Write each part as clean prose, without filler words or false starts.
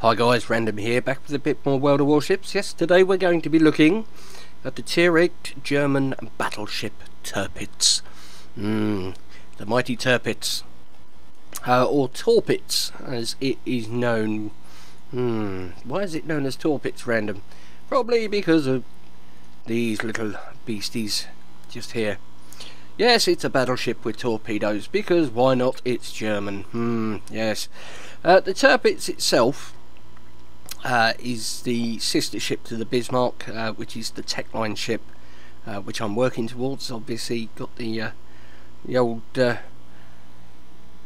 Hi guys, Random here, back with a bit more World of Warships. Yes, today we're going to be looking at the Tier 8 German battleship Tirpitz. The mighty Tirpitz. Or Tirpitz, as it is known. Why is it known as Tirpitz, Random? Probably because of these little beasties just here. Yes, it's a battleship with torpedoes, because why not? It's German. Yes. The Tirpitz itself is the sister ship to the Bismarck, which is the tech line ship, which I'm working towards. Obviously got the old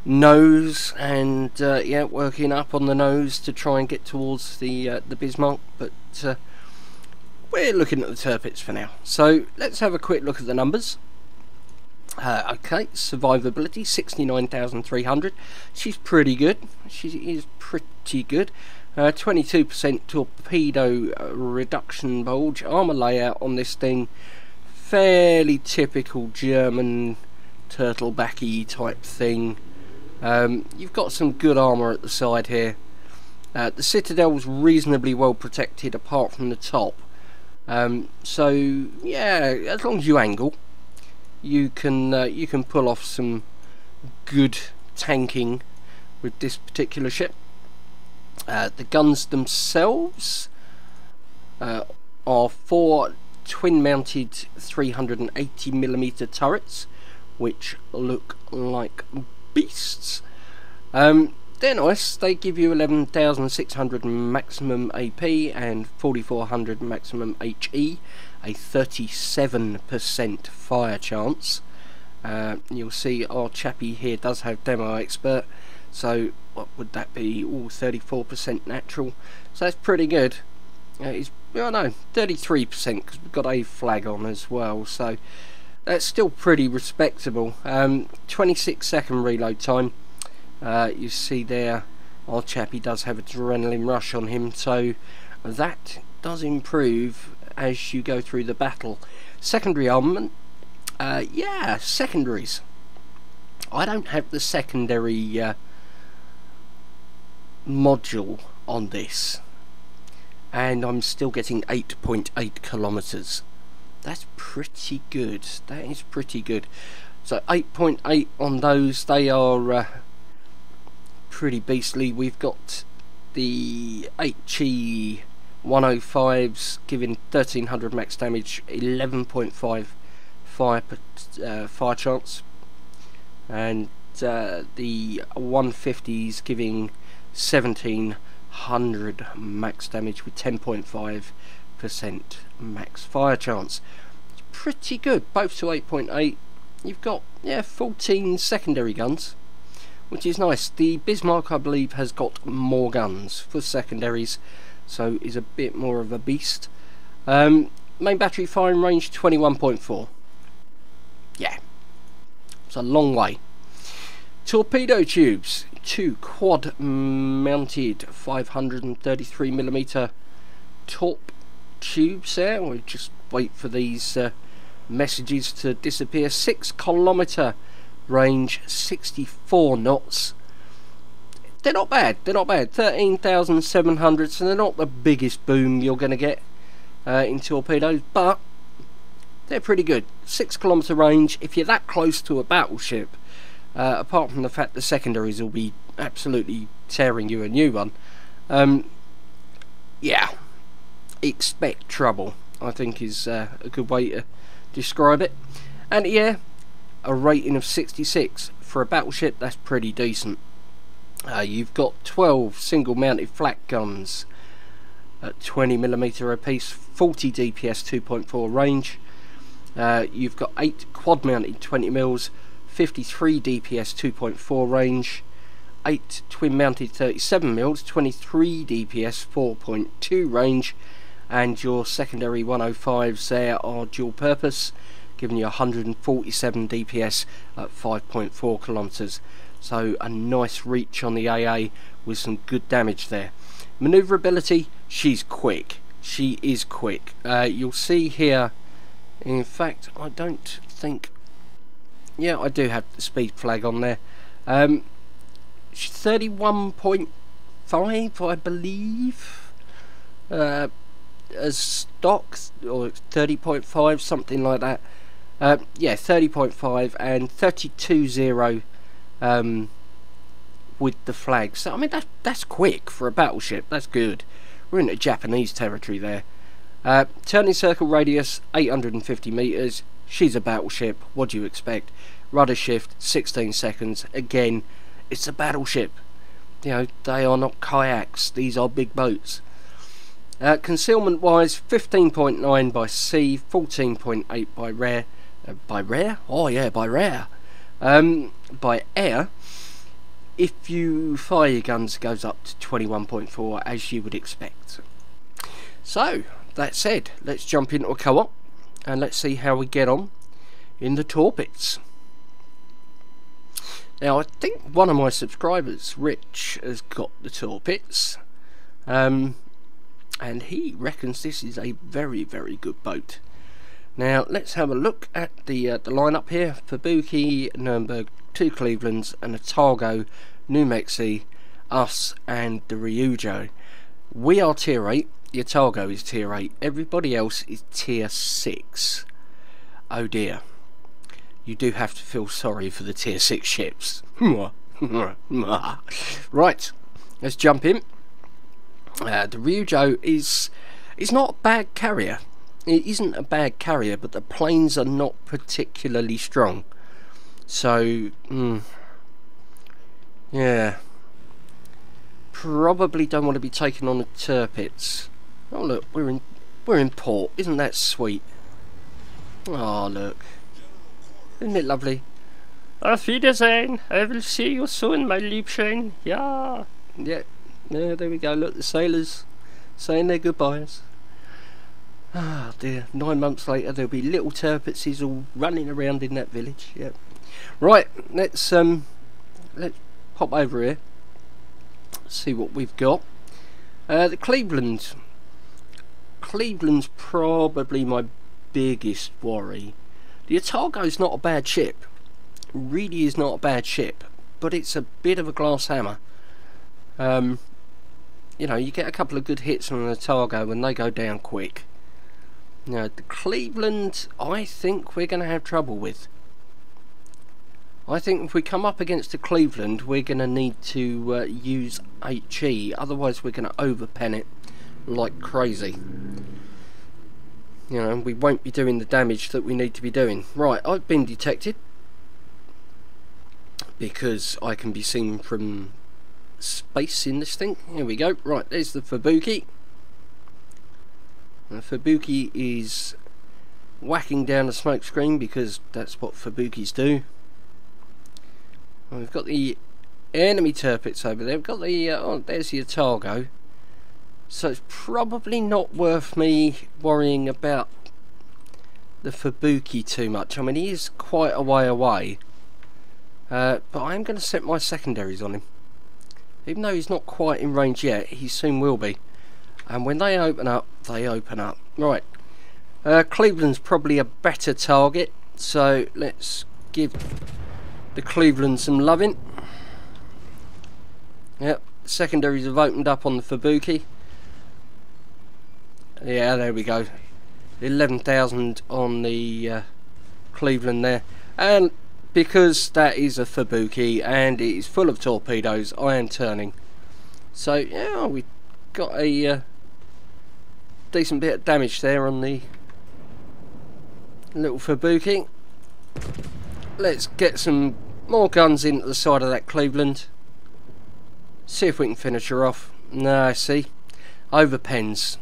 nose, and yeah, working up on the nose to try and get towards the Bismarck, but we're looking at the Tirpitz for now. So let's have a quick look at the numbers. Okay, survivability 69,300. She's pretty good. She is pretty good. 22% torpedo reduction bulge. Armour layout on this thing, fairly typical German turtlebacky type thing. You've got some good armour at the side here. The citadel's reasonably well protected apart from the top. So yeah, as long as you angle, you can pull off some good tanking with this particular ship. The guns themselves are 4 twin-mounted 380mm turrets, which look like beasts. They're nice. They give you 11,600 maximum AP and 4,400 maximum HE, a 37% fire chance. You'll see our chappie here does have demo expert, so what would that be? All 34% natural, so that's pretty good. It's, well, no, 33% because we've got a flag on as well, so that's still pretty respectable. 26-second reload time. You see there, our chappie does have adrenaline rush on him, so that does improve as you go through the battle. Secondary armament, yeah, secondaries. I don't have the secondary module on this, and I'm still getting 8.8 kilometers. That's pretty good. That is pretty good. So 8.8 on those. They are pretty beastly. We've got the HE 105s giving 1300 max damage, 11.5 fire chance, and the 150s giving 1700 max damage with 10.5% max fire chance. It's pretty good, both to 8.8. You've got, yeah, 14 secondary guns, which is nice. The Bismarck, I believe, has got more guns for secondaries, so is a bit more of a beast. Main battery firing range 21.4. Yeah, it's a long way. Torpedo tubes, 2 quad mounted 533mm torp tubes there. We'll just wait for these messages to disappear. 6 kilometer range, 64 knots. They're not bad, they're not bad. 13,700, so they're not the biggest boom you're going to get in torpedoes, but they're pretty good. 6 kilometer range. If you're that close to a battleship, apart from the fact the secondaries will be absolutely tearing you a new one, yeah, expect trouble, I think is a good way to describe it. And yeah, a rating of 66 for a battleship, that's pretty decent. You've got 12 single mounted flak guns at 20mm apiece, 40 DPS 2.4 range. You've got 8 quad mounted 20mm, 53 DPS 2.4 range, 8 twin mounted 37mm, 23 DPS 4.2 range, and your secondary 105s there are dual purpose, giving you 147 DPS at 5.4 kilometers. So a nice reach on the AA with some good damage there. Maneuverability, she's quick. She is quick. You'll see here, in fact, I don't think, yeah, I do have the speed flag on there. She's 31.5 30.5, I believe, as stock, or 30.5, something like that. Yeah, 30.5 and 32.0 with the flag. So I mean that's quick for a battleship. That's good. We're into Japanese territory there. Turning circle radius 850 meters. She's a battleship. What do you expect? Rudder shift 16 seconds. Again, it's a battleship. You know, they are not kayaks. These are big boats. Concealment wise, 15.9 by sea, 14.8 by rear. By rare? Oh yeah, by rare. By air, if you fire your guns, it goes up to 21.4, as you would expect. So, that said, let's jump into a co-op and let's see how we get on in the Tirpitz. Now, I think one of my subscribers, Rich, has got the Tirpitz, and he reckons this is a very, very good boat. Now let's have a look at the lineup here. Fubuki, Nuremberg, 2 Clevelands, and a Targo, New Mexico, us, and the Ryujo. We are tier 8. Your Targo is tier 8. Everybody else is tier 6. Oh dear. You do have to feel sorry for the tier 6 ships. Right, let's jump in. The Ryujo is not a bad carrier. It isn't a bad carrier, but the planes are not particularly strong. So, yeah, probably don't want to be taking on the Tirpitz. Oh look, we're in port. Isn't that sweet? Oh look, isn't it lovely? Auf Wiedersehen. I will see you soon, my Liebchen. Yeah. Yeah. Yeah. There we go. Look, the sailors saying their goodbyes. Ah dear, 9 months later there'll be little Tirpitzes all running around in that village. Yep. Right, let's pop over here, see what we've got. The Cleveland's probably my biggest worry. The Otago's not a bad ship, really is not a bad ship, but it's a bit of a glass hammer. You know, you get a couple of good hits on an Otago and they go down quick. Now, the Cleveland, I think we're going to have trouble with. I think if we come up against the Cleveland, we're going to need to use HE, otherwise we're going to overpen it like crazy. You know, we won't be doing the damage that we need to be doing. Right, I've been detected, because I can be seen from space in this thing. Here we go. Right, there's the Fubuki. Fubuki is whacking down the smoke screen because that's what Fubukis do. And we've got the enemy Tirpitz over there. We've got the oh, there's the Otago. So it's probably not worth me worrying about the Fubuki too much. I mean, he is quite a way away, but I'm going to set my secondaries on him. Even though he's not quite in range yet, he soon will be. And when they open up, they open up. Right, Cleveland's probably a better target, so let's give the Cleveland some loving. Yep, secondaries have opened up on the Fubuki. Yeah, there we go. 11,000 on the Cleveland there. And because that is a Fubuki and it is full of torpedoes, I am turning. So, yeah, we got a decent bit of damage there on the little Fubuki. Let's get some more guns into the side of that Cleveland. See if we can finish her off. No, see, over pens,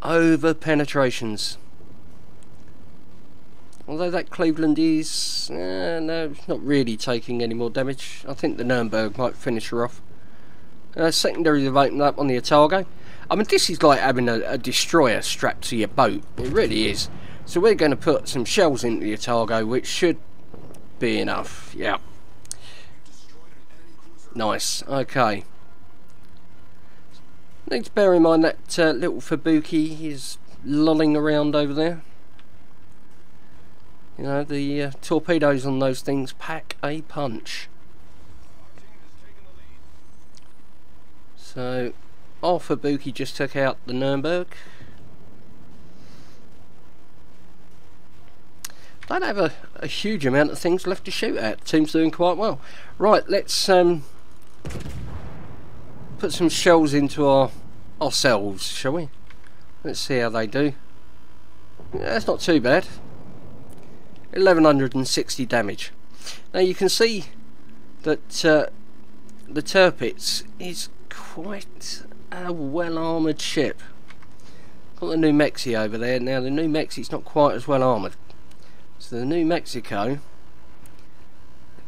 over penetrations. Although that Cleveland is no, it's not really taking any more damage. I think the Nuremberg might finish her off. Secondaries have opened up on the Otago. I mean, this is like having a destroyer strapped to your boat. It really is. So we're going to put some shells into the Otago, which should be enough. Yeah. Nice. Okay. Need to bear in mind that little Fubuki is lolling around over there. You know, the torpedoes on those things pack a punch. So Arthur Buki just took out the Nuremberg. Don't have a huge amount of things left to shoot at. Team's doing quite well. Right, let's put some shells into ourselves, shall we? Let's see how they do. Yeah, that's not too bad. 1160 damage. Now you can see that the Tirpitz is quite a well armoured ship. Got the New Mexico over there. Now the New Mexico's not quite as well armoured. So the New Mexico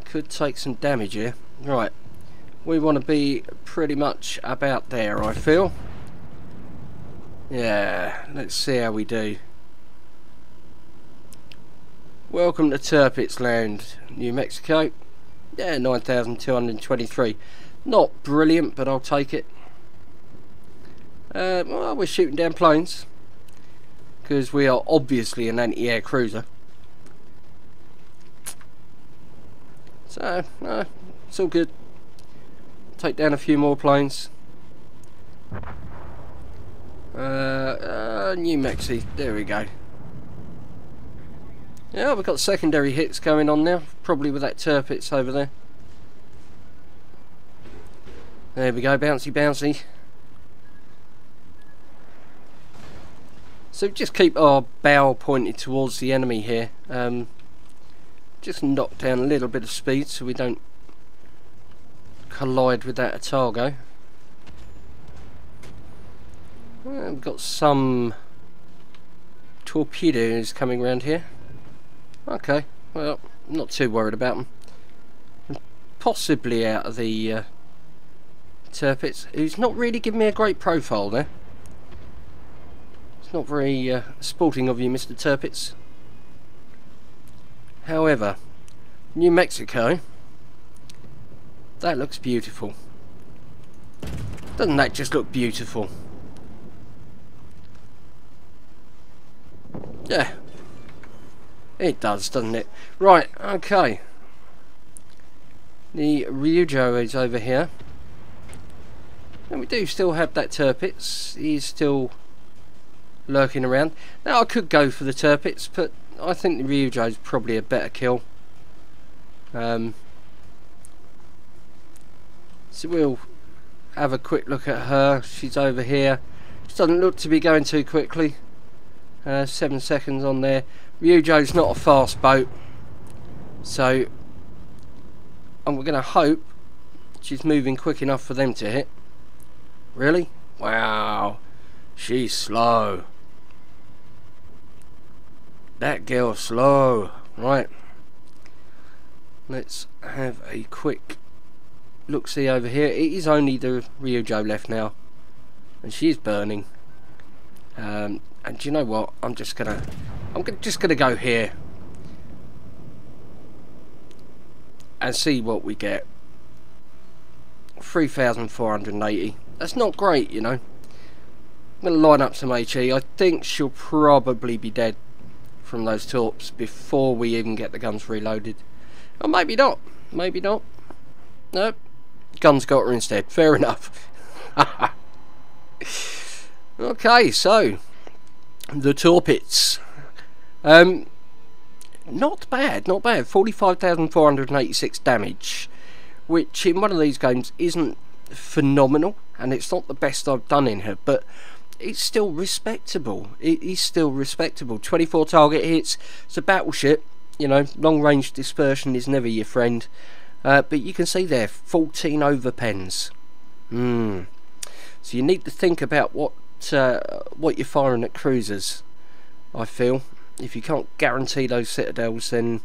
could take some damage here. Right, we want to be pretty much about there, I feel. Yeah, let's see how we do. Welcome to Tirpitz Land, New Mexico. Yeah, 9,223. Not brilliant, but I'll take it. Well, we're shooting down planes because we are obviously an anti-air cruiser. So, it's all good. Take down a few more planes. New Mexi, there we go. Yeah, we've got secondary hits going on now, probably with that Tirpitz over there. There we go, bouncy bouncy. So just keep our bow pointed towards the enemy here. Just knock down a little bit of speed so we don't collide with that Otago. We've got some torpedoes coming around here. Okay, well, not too worried about them. And possibly out of the Tirpitz, who's not really giving me a great profile there. It's not very sporting of you, Mr. Tirpitz. However, New Mexico, that looks beautiful. Doesn't that just look beautiful? Yeah. It does, doesn't it? Right, okay. The Ryujo is over here. And we do still have that Tirpitz. He's still lurking around. Now I could go for the Tirpitz, but I think the Ryujo is probably a better kill. So we'll have a quick look at her. She's over here. She doesn't look to be going too quickly. 7 seconds on there. Ryujo's not a fast boat, so we're going to hope she's moving quick enough for them to hit. Really? Wow, she's slow. That girl's slow. Right, let's have a quick look-see over here. It is only the Ryujo left now, and she's burning. And do you know what? I'm just gonna go here and see what we get. 3,480. That's not great, you know. I'm gonna line up some HE. I think she'll probably be dead from those torps before we even get the guns reloaded. Or maybe not. Maybe not. Nope. Guns got her instead. Fair enough. Okay, so the Tirpitz. Not bad, not bad. 45,486 damage, which in one of these games isn't phenomenal, and it's not the best I've done in her, but it's still respectable. It is still respectable. 24 target hits. It's a battleship, you know. Long range dispersion is never your friend, but you can see there 14 overpens. So you need to think about what you're firing at cruisers. I feel if you can't guarantee those citadels, then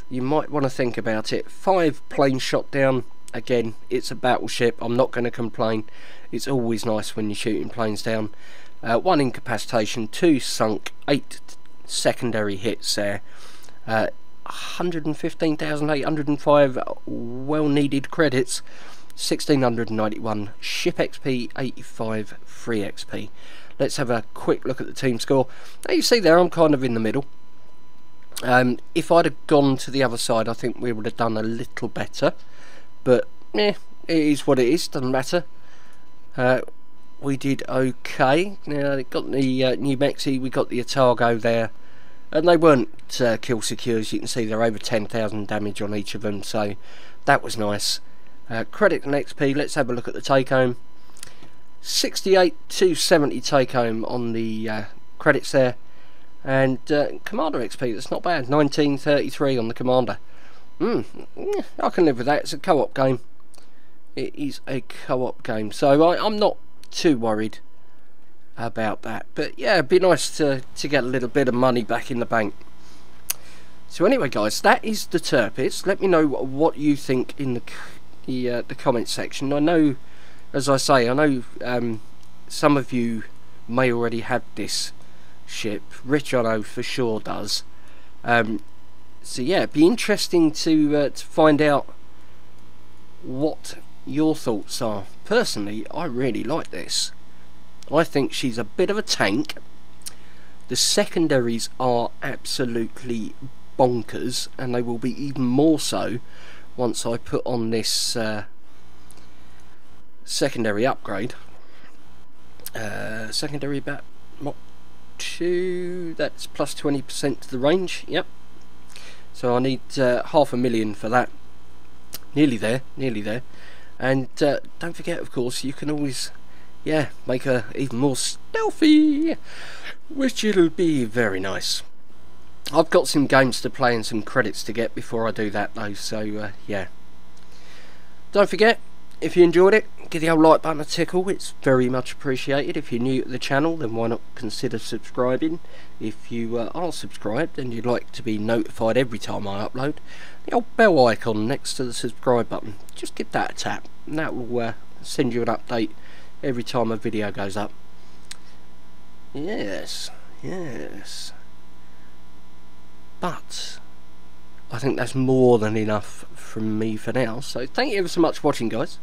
you might want to think about it. 5 planes shot down. Again, it's a battleship. I'm not going to complain. It's always nice when you're shooting planes down. 1 incapacitation, 2 sunk, 8 secondary hits there. 115,805 well needed credits. 1691 ship XP, 85 free XP. Let's have a quick look at the team score. Now you see there I'm kind of in the middle. If I'd have gone to the other side, I think we would have done a little better, but it is what it is, doesn't matter. we did okay. Now they got the New Mexi, we got the Otago there, and they weren't kill secure. As you can see, they're over 10,000 damage on each of them, so that was nice. Credit and XP, let's have a look at the take home. 68,270 take home on the credits there, and Commander XP, that's not bad. 1933 on the Commander. I can live with that. It's a co-op game. It is a co-op game, so I'm not too worried about that. But yeah, it'd be nice to get a little bit of money back in the bank. So anyway, guys, that is the Tirpitz. Let me know what you think in the comment section. I know, as I say, I know some of you may already have this ship. Rich, I know for sure does. So yeah, it'd be interesting to find out what your thoughts are. Personally, I really like this. I think she's a bit of a tank. The secondaries are absolutely bonkers, and they will be even more so once I put on this secondary upgrade. Secondary bat Mach 2, that's plus 20% to the range. Yep. So I need 500,000 for that. Nearly there, nearly there. And don't forget, of course, you can always, yeah, make her even more stealthy, which it'll be very nice. I've got some games to play and some credits to get before I do that, though, so yeah. Don't forget, if you enjoyed it, give the old like button a tickle. It's very much appreciated. If you're new to the channel, then why not consider subscribing. If you are subscribed and you'd like to be notified every time I upload, the old bell icon next to the subscribe button, just give that a tap, and that will send you an update every time a video goes up. Yes, yes. But I think that's more than enough from me for now. So thank you ever so much for watching, guys.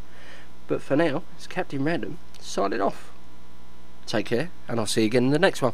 But for now, it's Captain Random signing off. Take care, and I'll see you again in the next one.